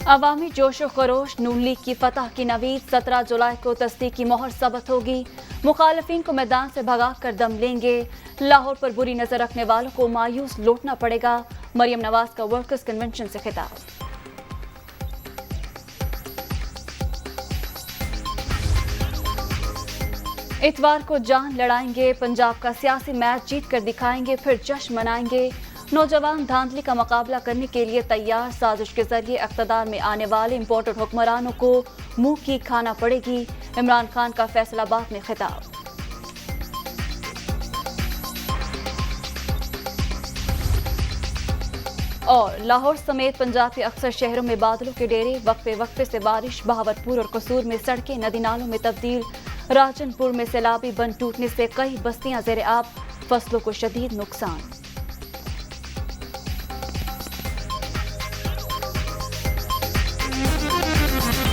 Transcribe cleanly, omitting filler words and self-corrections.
अवामी जोश व खरोश नून लीग की फतह की नवीद 17 जुलाई को तस्दीक की मोहर सबत होगी। मुखालफिन को मैदान से भगा कर दम लेंगे। लाहौर पर बुरी नजर रखने वालों को मायूस लौटना पड़ेगा। मरियम नवाज का वर्कर्स कन्वेंशन से खिताब। इतवार को जान लड़ाएंगे, पंजाब का सियासी मैच जीत कर दिखाएंगे, फिर जश्न मनाएंगे। नौजवान धांधली का मुकाबला करने के लिए तैयार, साजिश के जरिए इक़्तिदार में आने वाले इम्पोर्टेड हुक्मरानों को मुंह की खाना पड़ेगी। इमरान खान का फैसलाबाद में खिताब। और लाहौर समेत पंजाब के अक्सर शहरों में बादलों के डेरे, वक्फे वक्फे से बारिश। बहावलपुर और कसूर में सड़कें नदी नालों में तब्दील। राजनपुर में सैलाबी बंद टूटने से कई बस्तियां ज़ेर आब, फसलों को शदीद नुकसान।